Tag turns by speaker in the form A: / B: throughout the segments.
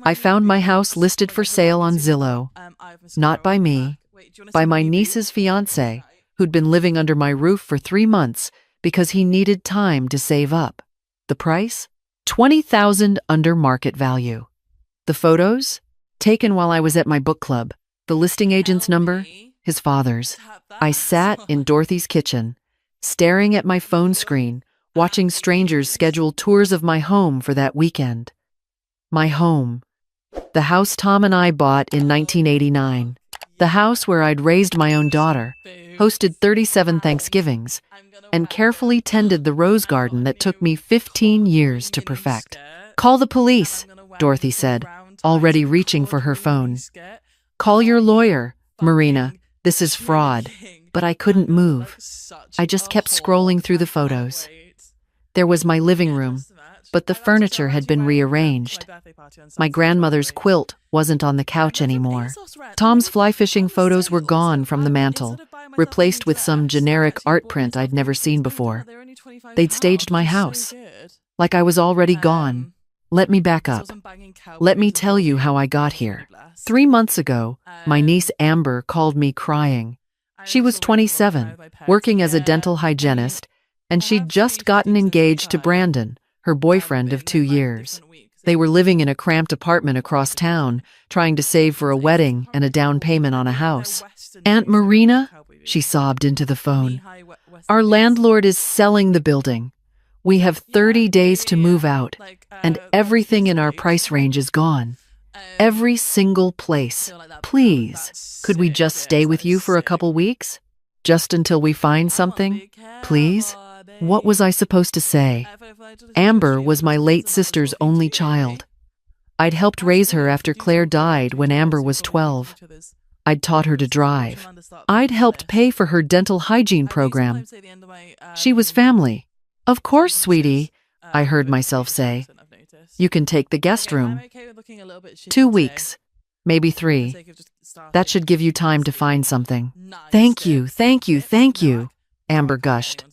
A: I found my house listed for sale on Zillow. Not by me, by my niece's fiancé, who'd been living under my roof for 3 months because he needed time to save up. The price? $20,000 under market value. The photos? Taken while I was at my book club. The listing agent's number? His father's. I sat in Dorothy's kitchen, staring at my phone screen, watching strangers schedule tours of my home for that weekend. My home. The house Tom and I bought in 1989. The house where I'd raised my own daughter, hosted 37 Thanksgivings, and carefully tended the rose garden that took me 15 years to perfect. "Call the police," Dorothy said, already reaching for her phone. "Call your lawyer, Marina. This is fraud." But I couldn't move. I just kept scrolling through the photos. There was my living room, but the furniture had been rearranged. My grandmother's quilt wasn't on the couch anymore. Tom's fly fishing photos were gone from the mantel, replaced with some generic art print I'd never seen before. They'd staged my house, like I was already gone. Let me back up. Let me tell you how I got here. 3 months ago, my niece Amber called me crying. She was 27, working as a dental hygienist, and she'd just gotten engaged to Brandon, her boyfriend of 2 years. They were living in a cramped apartment across town, trying to save for a wedding and a down payment on a house. "Aunt Marina," she sobbed into the phone, "our landlord is selling the building. We have 30 days to move out, and everything in our price range is gone. Every single place. Please, could we just stay with you for a couple weeks? Just until we find something? Please?" What was I supposed to say? Amber was my late sister's only child. I'd helped raise her after Claire died when Amber was 12. I'd taught her to drive. I'd helped pay for her dental hygiene program. She was family. "Of course, sweetie," I heard myself say. "You can take the guest room. 2 weeks, maybe 3. That should give you time to find something." "Thank you, thank you, thank you," Amber gushed.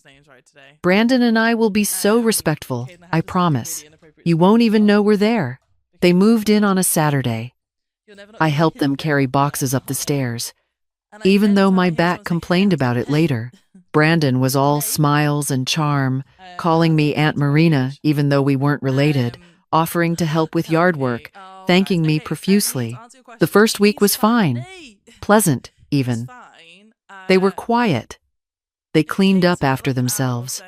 A: "Brandon and I will be so respectful, I promise. You won't even know we're there." They moved in on a Saturday. I helped them carry boxes up the stairs. Even though my back complained about it later, Brandon was all smiles and charm, calling me Aunt Marina even though we weren't related, offering to help with yard work, thanking me profusely. The first week was fine. Pleasant, even. They were quiet. They cleaned up after themselves.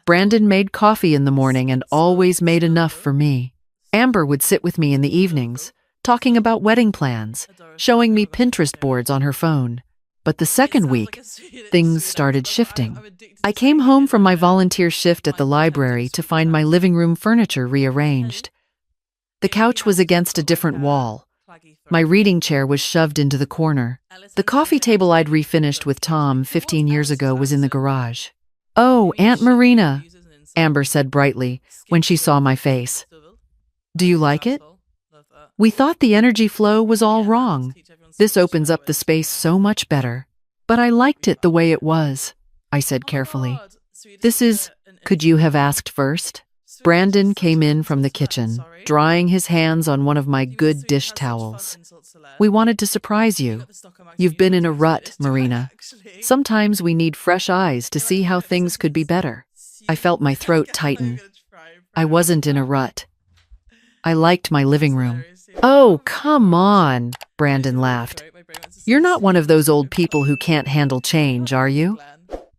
A: Brandon made coffee in the morning and always made enough for me. Amber would sit with me in the evenings, talking about wedding plans, showing me Pinterest boards on her phone. But the second week, things started shifting. I came home from my volunteer shift at the library to find my living room furniture rearranged. The couch was against a different wall. My reading chair was shoved into the corner. The coffee table I'd refinished with Tom 15 years ago was in the garage. "Oh, Aunt Marina," Amber said brightly when she saw my face. "Do you like it? We thought the energy flow was all wrong. This opens up the space so much better. But I liked it the way it was," I said carefully. Could you have asked first?" Brandon came in from the kitchen, drying his hands on one of my good dish towels. "We wanted to surprise you. You've been in a rut, Marina. Sometimes we need fresh eyes to see how things could be better." I felt my throat tighten. I wasn't in a rut. I liked my living room. "Oh, come on," Brandon laughed. "You're not one of those old people who can't handle change, are you?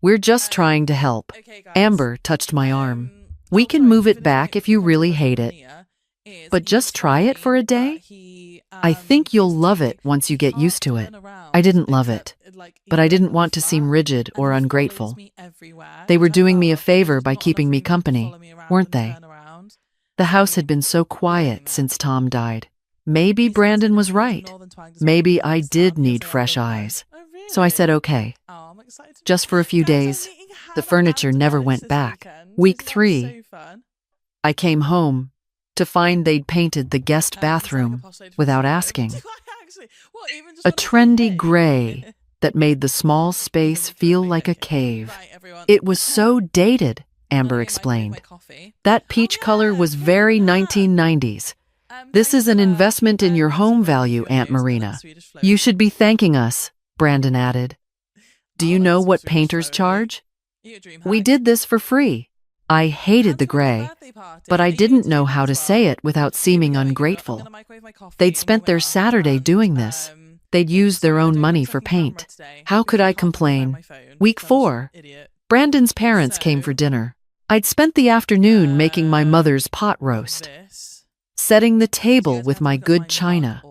A: We're just trying to help." Amber touched my arm. "We can move it back if you really hate it. But just try it for a day. I think you'll love it once you get used to it." I didn't love it, but I didn't want to seem rigid or ungrateful. They were doing me a favor by keeping me company, weren't they? The house had been so quiet since Tom died. Maybe Brandon was right. Maybe I did need fresh eyes. So I said okay. Just for a few days. The furniture never went back. Week 3, I came home to find they'd painted the guest bathroom without asking. A trendy gray that made the small space feel like a cave. "It was so dated," Amber explained. "That peach color was very 1990s. This is an investment in your home value, Aunt Marina. You should be thanking us, Brandon added. Do you know what painters charge? We did this for free. I hated the gray, but I didn't know how to say it without seeming ungrateful. They'd spent their Saturday doing this. They'd used their own money for paint. How could I complain? Week 4. Brandon's parents came for dinner. I'd spent the afternoon making my mother's pot roast, setting the table with my good china.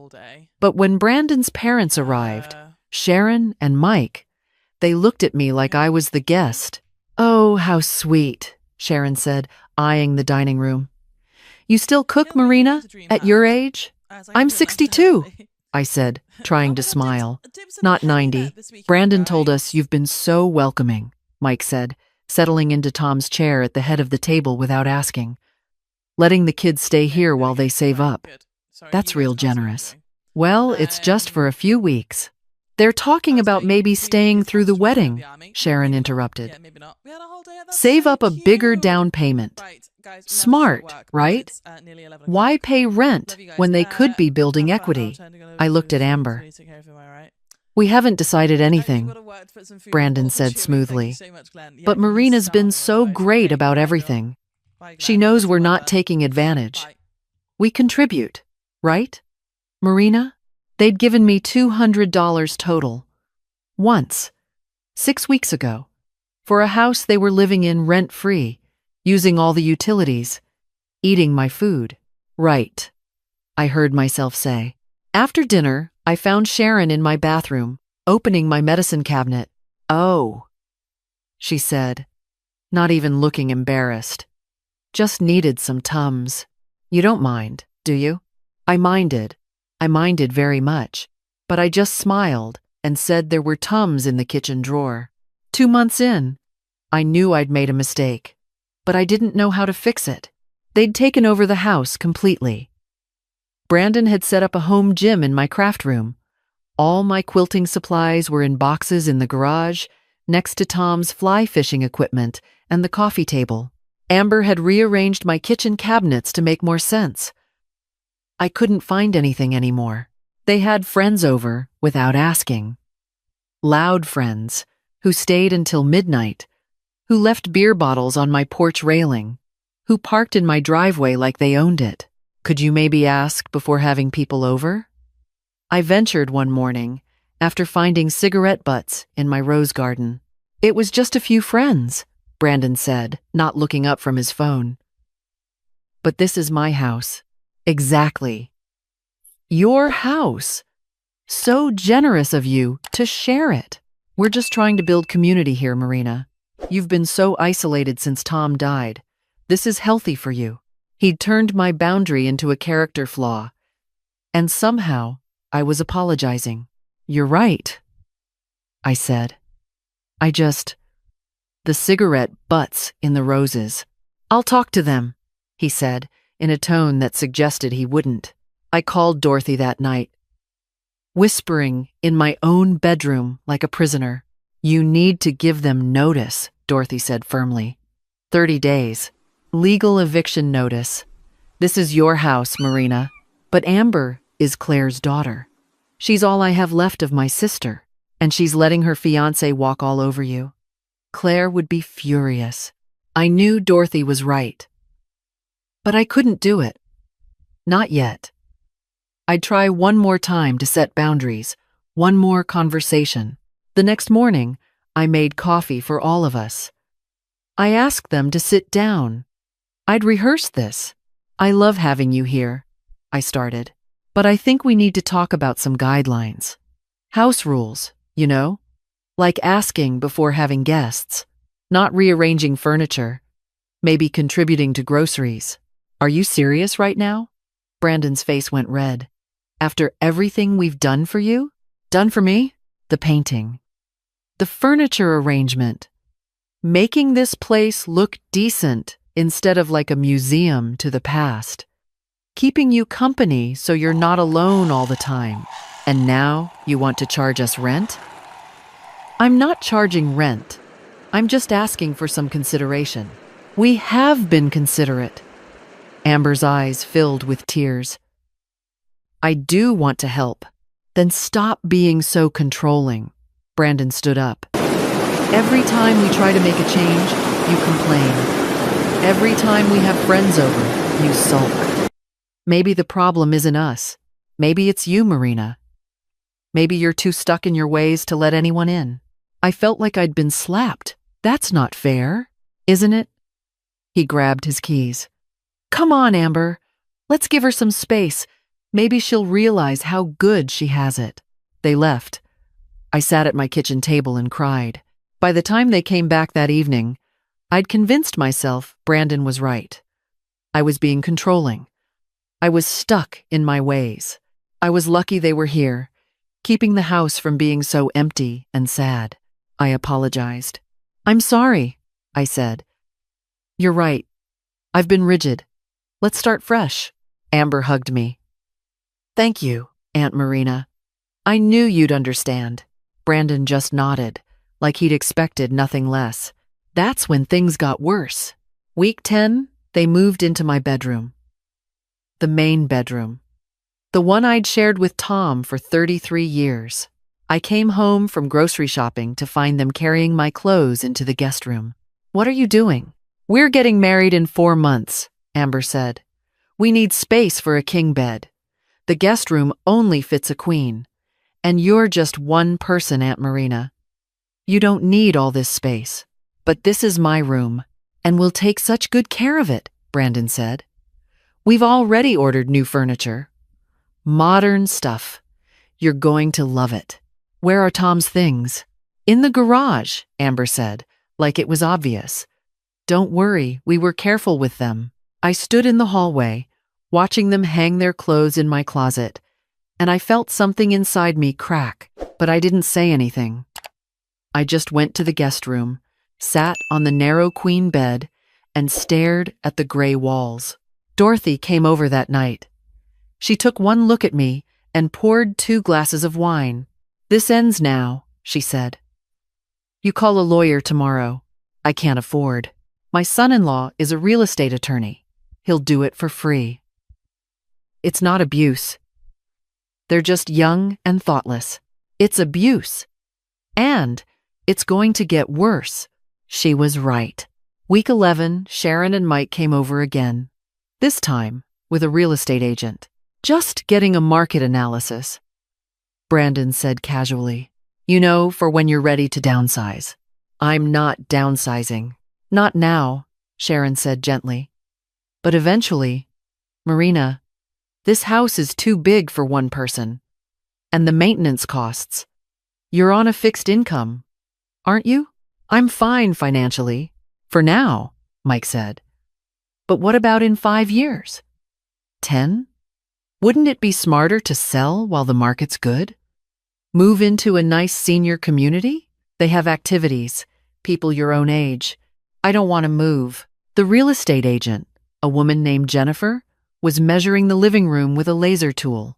A: But when Brandon's parents arrived, Sharon and Mike, they looked at me like I was the guest. Oh, how sweet, Sharon said, eyeing the dining room. You still cook, Marina, at your age? I'm 62, I said, trying to smile. Not 90. Brandon told us you've been so welcoming, Mike said, settling into Tom's chair at the head of the table without asking. Letting the kids stay here while they save up. That's real generous. Well, it's just for a few weeks. They're talking about maybe staying through the wedding, Sharon interrupted. Save up a bigger down payment. Smart, right? Why pay rent when they could be building equity? I looked at Amber. We haven't decided anything, Brandon said smoothly. But Marina's been so great about everything. She knows we're not taking advantage. We contribute, right, Marina? They'd given me $200 total. Once, 6 weeks ago, for a house they were living in rent-free, using all the utilities, eating my food. Right, I heard myself say. After dinner, I found Sharon in my bathroom, opening my medicine cabinet. Oh, she said, not even looking embarrassed. Just needed some Tums. You don't mind, do you? I minded very much, but I just smiled and said there were Tums in the kitchen drawer. 2 months in, I knew I'd made a mistake, but I didn't know how to fix it. They'd taken over the house completely. Brandon had set up a home gym in my craft room. All my quilting supplies were in boxes in the garage, next to Tom's fly fishing equipment and the coffee table. Amber had rearranged my kitchen cabinets to make more sense. I couldn't find anything anymore. They had friends over without asking. Loud friends who stayed until midnight, who left beer bottles on my porch railing, who parked in my driveway like they owned it. Could you maybe ask before having people over? I ventured one morning after finding cigarette butts in my rose garden. It was just a few friends, Brandon said, not looking up from his phone. But this is my house. Exactly. Your house. So generous of you to share it. We're just trying to build community here, Marina. You've been so isolated since Tom died. This is healthy for you. He'd turned my boundary into a character flaw. And somehow, I was apologizing. You're right, I said. The cigarette butts in the roses. I'll talk to them, he said, in a tone that suggested he wouldn't. I called Dorothy that night, whispering in my own bedroom like a prisoner. You need to give them notice, Dorothy said firmly. 30 days. Legal eviction notice. This is your house, Marina. But Amber is Claire's daughter. She's all I have left of my sister, and she's letting her fiancé walk all over you. Claire would be furious. I knew Dorothy was right. But I couldn't do it. Not yet. I'd try one more time to set boundaries, one more conversation. The next morning, I made coffee for all of us. I asked them to sit down. I'd rehearsed this. I love having you here, I started. But I think we need to talk about some guidelines. House rules, you know? Like asking before having guests, not rearranging furniture, maybe contributing to groceries. Are you serious right now? Brandon's face went red. After everything we've done for you? Done for me? The painting. The furniture arrangement. Making this place look decent instead of like a museum to the past. Keeping you company so you're not alone all the time. And now you want to charge us rent? I'm not charging rent. I'm just asking for some consideration. We have been considerate. Amber's eyes filled with tears. I do want to help. Then stop being so controlling. Brandon stood up. Every time we try to make a change, you complain. Every time we have friends over, you sulk. Maybe the problem isn't us. Maybe it's you, Marina. Maybe you're too stuck in your ways to let anyone in. I felt like I'd been slapped. That's not fair, isn't it? He grabbed his keys. Come on, Amber. Let's give her some space. Maybe she'll realize how good she has it. They left. I sat at my kitchen table and cried. By the time they came back that evening, I'd convinced myself Brandon was right. I was being controlling. I was stuck in my ways. I was lucky they were here, keeping the house from being so empty and sad. I apologized. I'm sorry, I said. You're right. I've been rigid. Let's start fresh. Amber hugged me. Thank you, Aunt Marina. I knew you'd understand. Brandon just nodded, like he'd expected nothing less. That's when things got worse. Week 10, they moved into my bedroom. The main bedroom. The one I'd shared with Tom for 33 years. I came home from grocery shopping to find them carrying my clothes into the guest room. What are you doing? We're getting married in 4 months, Amber said. We need space for a king bed. The guest room only fits a queen. And you're just one person, Aunt Marina. You don't need all this space. But this is my room, and we'll take such good care of it, Brandon said. We've already ordered new furniture. Modern stuff. You're going to love it. Where are Tom's things? In the garage, Amber said, like it was obvious. Don't worry, we were careful with them. I stood in the hallway, watching them hang their clothes in my closet, and I felt something inside me crack, but I didn't say anything. I just went to the guest room, sat on the narrow queen bed, and stared at the gray walls. Dorothy came over that night. She took one look at me and poured 2 glasses of wine. This ends now, she said. You call a lawyer tomorrow. I can't afford. My son-in-law is a real estate attorney. He'll do it for free. It's not abuse. They're just young and thoughtless. It's abuse. And it's going to get worse. She was right. Week 11, Sharon and Mike came over again. This time with a real estate agent. Just getting a market analysis. Brandon said casually, you know, for when you're ready to downsize. I'm not downsizing. Not now, Sharon said gently. But eventually, Marina, this house is too big for one person. And the maintenance costs. You're on a fixed income, aren't you? I'm fine financially. For now, Mike said. But what about in 5 years? 10? Wouldn't it be smarter to sell while the market's good? Move into a nice senior community? They have activities, people your own age. I don't want to move. The real estate agent, a woman named Jennifer, was measuring the living room with a laser tool.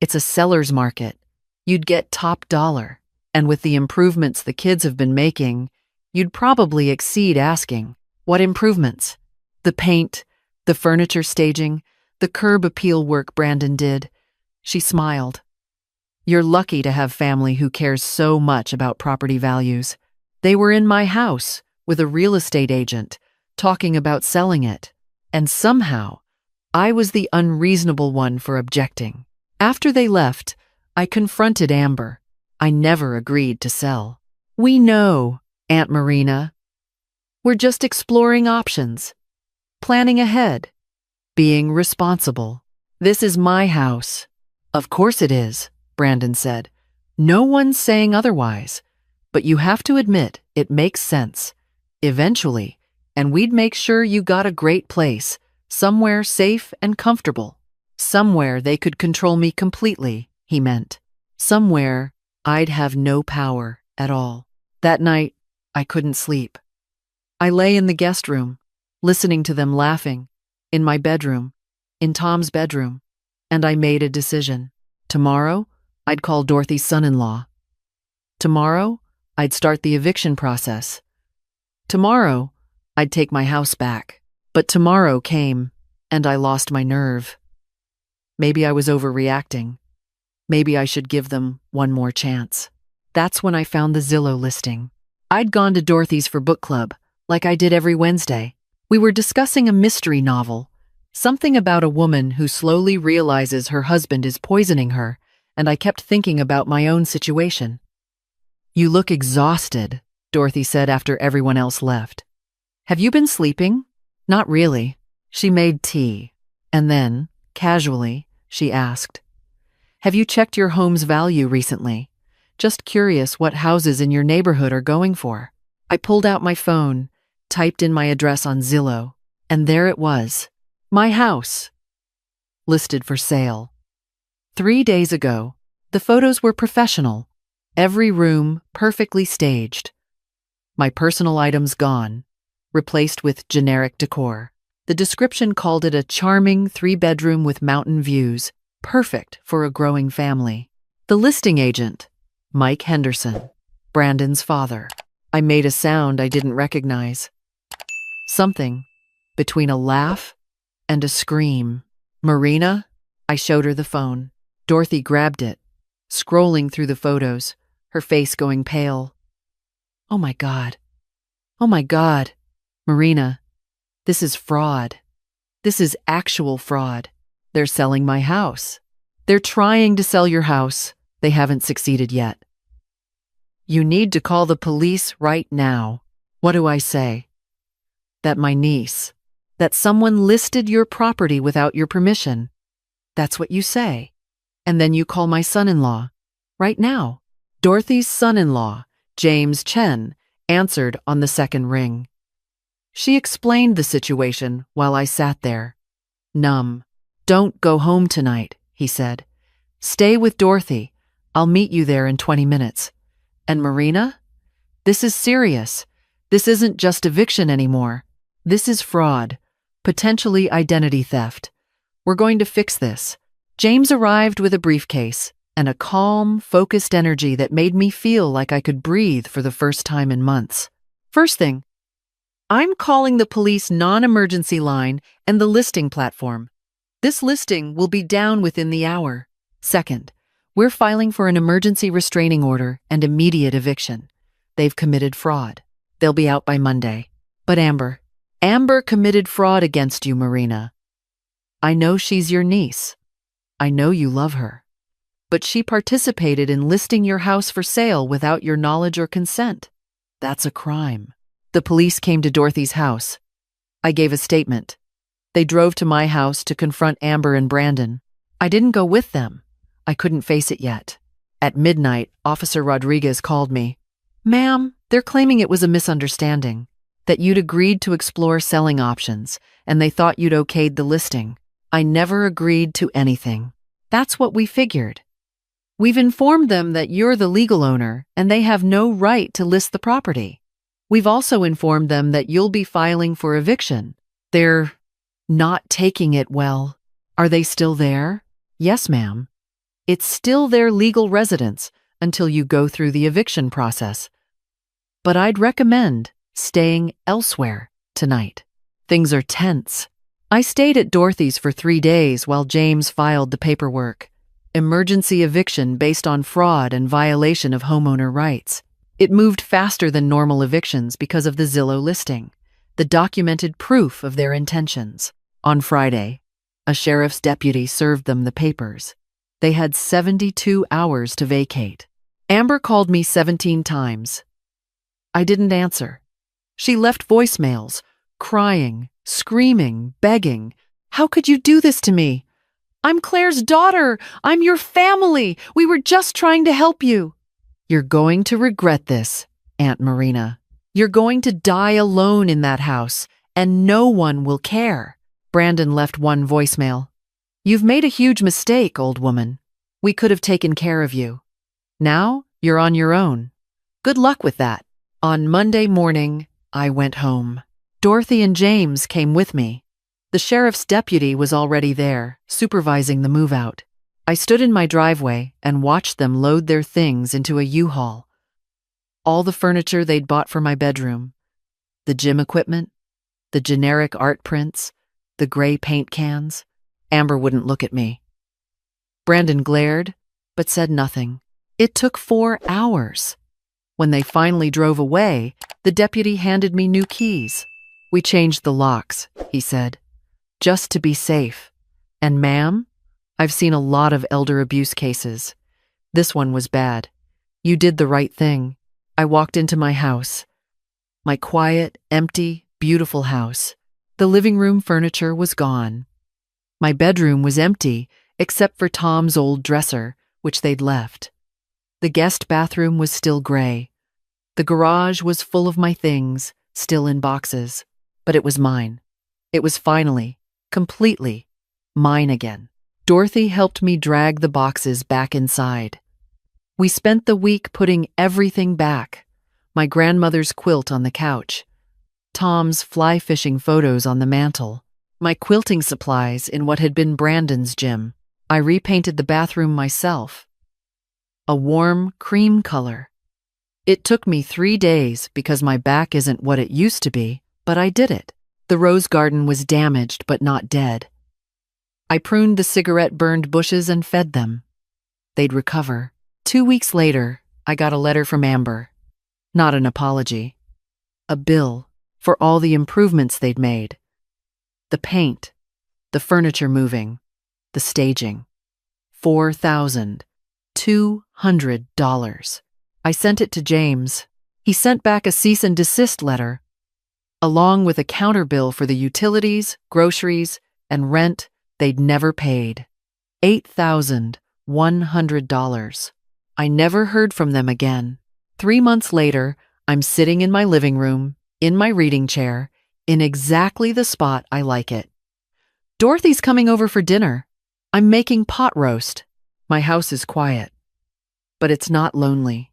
A: It's a seller's market. You'd get top dollar. And with the improvements the kids have been making, you'd probably exceed asking. What improvements? The paint, the furniture staging, the curb appeal work Brandon did. She smiled. You're lucky to have family who cares so much about property values. They were in my house with a real estate agent, talking about selling it. And somehow, I was the unreasonable one for objecting. After they left, I confronted Amber. I never agreed to sell. We know, Aunt Marina. We're just exploring options, planning ahead, being responsible. This is my house. Of course it is, Brandon said. No one's saying otherwise. But you have to admit it makes sense. Eventually, and we'd make sure you got a great place, somewhere safe and comfortable. Somewhere they could control me completely, he meant. Somewhere I'd have no power at all. That night, I couldn't sleep. I lay in the guest room, listening to them laughing, in my bedroom, in Tom's bedroom, and I made a decision. Tomorrow, I'd call Dorothy's son-in-law. Tomorrow, I'd start the eviction process. Tomorrow, I'd take my house back. But tomorrow came, and I lost my nerve. Maybe I was overreacting. Maybe I should give them one more chance. That's when I found the Zillow listing. I'd gone to Dorothy's for book club, like I did every Wednesday. We were discussing a mystery novel, something about a woman who slowly realizes her husband is poisoning her, and I kept thinking about my own situation. "You look exhausted," Dorothy said after everyone else left. "Have you been sleeping?" "Not really." She made tea, and then, casually, she asked, "Have you checked your home's value recently? Just curious what houses in your neighborhood are going for." I pulled out my phone, typed in my address on Zillow, and there it was. My house. Listed for sale. 3 days ago, the photos were professional. Every room perfectly staged. My personal items gone, replaced with generic decor. The description called it a charming 3-bedroom with mountain views, perfect for a growing family. The listing agent, Mike Henderson, Brandon's father. I made a sound I didn't recognize. Something between a laugh and a scream. "Marina?" I showed her the phone. Dorothy grabbed it, scrolling through the photos, her face going pale. "Oh my God. Oh my God. Marina, this is fraud. This is actual fraud. They're selling my house. They're trying to sell your house. They haven't succeeded yet. You need to call the police right now." What do I say? That my niece, that someone listed your property without your permission. That's what you say. And then you call my son-in-law. Right now. Dorothy's son-in-law, James Chen, answered on the second ring. She explained the situation while I sat there. Numb. "Don't go home tonight," he said. "Stay with Dorothy. I'll meet you there in 20 minutes. And Marina? This is serious. This isn't just eviction anymore. This is fraud, potentially identity theft. We're going to fix this." James arrived with a briefcase and a calm, focused energy that made me feel like I could breathe for the first time in months. "First thing, I'm calling the police non-emergency line and the listing platform. This listing will be down within the hour. Second, we're filing for an emergency restraining order and immediate eviction. They've committed fraud. They'll be out by Monday. But Amber committed fraud against you, Marina. I know she's your niece. I know you love her. But she participated in listing your house for sale without your knowledge or consent. That's a crime." The police came to Dorothy's house. I gave a statement. They drove to my house to confront Amber and Brandon. I didn't go with them. I couldn't face it yet. At midnight, Officer Rodriguez called me. "Ma'am, they're claiming it was a misunderstanding, that you'd agreed to explore selling options, and they thought you'd okayed the listing. I never agreed to anything. That's what we figured. We've informed them that you're the legal owner, and they have no right to list the property. We've also informed them that you'll be filing for eviction. They're not taking it well. Are they still there?" "Yes, ma'am. It's still their legal residence until you go through the eviction process. But I'd recommend staying elsewhere tonight. Things are tense." I stayed at Dorothy's for 3 days while James filed the paperwork. Emergency eviction based on fraud and violation of homeowner rights. It moved faster than normal evictions because of the Zillow listing, the documented proof of their intentions. On Friday, a sheriff's deputy served them the papers. They had 72 hours to vacate. Amber called me 17 times. I didn't answer. She left voicemails, crying, screaming, begging. "How could you do this to me? I'm Claire's daughter. I'm your family. We were just trying to help you." "You're going to regret this, Aunt Marina. You're going to die alone in that house, and no one will care." Brandon left one voicemail. "You've made a huge mistake, old woman. We could have taken care of you. Now you're on your own. Good luck with that." On Monday morning, I went home. Dorothy and James came with me. The sheriff's deputy was already there, supervising the move-out. I stood in my driveway and watched them load their things into a U-Haul. All the furniture they'd bought for my bedroom, the gym equipment, the generic art prints, the gray paint cans. Amber wouldn't look at me. Brandon glared, but said nothing. It took 4 hours. When they finally drove away, the deputy handed me new keys. "We changed the locks," he said, "just to be safe. And ma'am, I've seen a lot of elder abuse cases. This one was bad. You did the right thing." I walked into my house. My quiet, empty, beautiful house. The living room furniture was gone. My bedroom was empty, except for Tom's old dresser, which they'd left. The guest bathroom was still gray. The garage was full of my things, still in boxes. But it was mine. It was finally, completely, mine again. Dorothy helped me drag the boxes back inside. We spent the week putting everything back. My grandmother's quilt on the couch, Tom's fly fishing photos on the mantel, my quilting supplies in what had been Brandon's gym. I repainted the bathroom myself. A warm cream color. It took me 3 days because my back isn't what it used to be, but I did it. The rose garden was damaged but not dead. I pruned the cigarette-burned bushes and fed them. They'd recover. 2 weeks later, I got a letter from Amber. Not an apology. A bill for all the improvements they'd made. The paint, the furniture moving, the staging. $4,200. I sent it to James. He sent back a cease and desist letter, along with a counter bill for the utilities, groceries, and rent they'd never paid. $8,100. I never heard from them again. 3 months later, I'm sitting in my living room, in my reading chair, in exactly the spot I like it. Dorothy's coming over for dinner. I'm making pot roast. My house is quiet. But it's not lonely.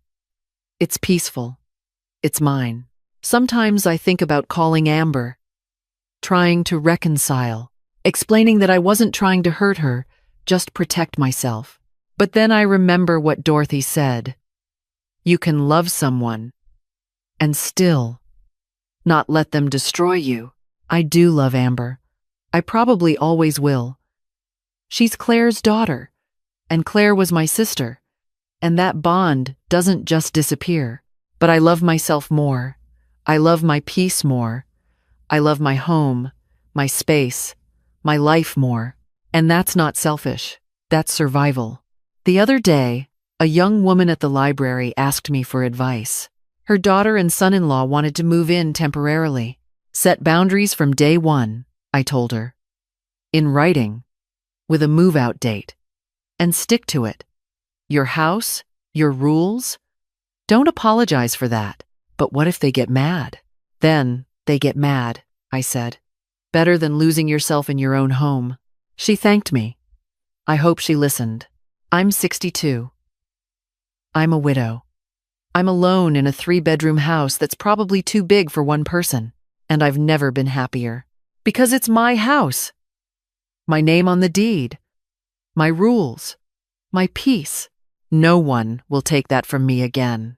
A: It's peaceful. It's mine. Sometimes I think about calling Amber, trying to reconcile, explaining that I wasn't trying to hurt her, just protect myself. But then I remember what Dorothy said. You can love someone and still not let them destroy you. I do love Amber. I probably always will. She's Claire's daughter, and Claire was my sister, and that bond doesn't just disappear. But I love myself more. I love my peace more. I love my home, my space, my life more. And that's not selfish. That's survival. The other day, a young woman at the library asked me for advice. Her daughter and son-in-law wanted to move in temporarily. Set boundaries from day one, I told her. In writing, with a move-out date. And stick to it. Your house, your rules. Don't apologize for that. But what if they get mad? Then they get mad, I said. Better than losing yourself in your own home. She thanked me. I hope she listened. I'm 62. I'm a widow. I'm alone in a 3-bedroom house that's probably too big for one person, and I've never been happier. Because it's my house. My name on the deed. My rules. My peace. No one will take that from me again.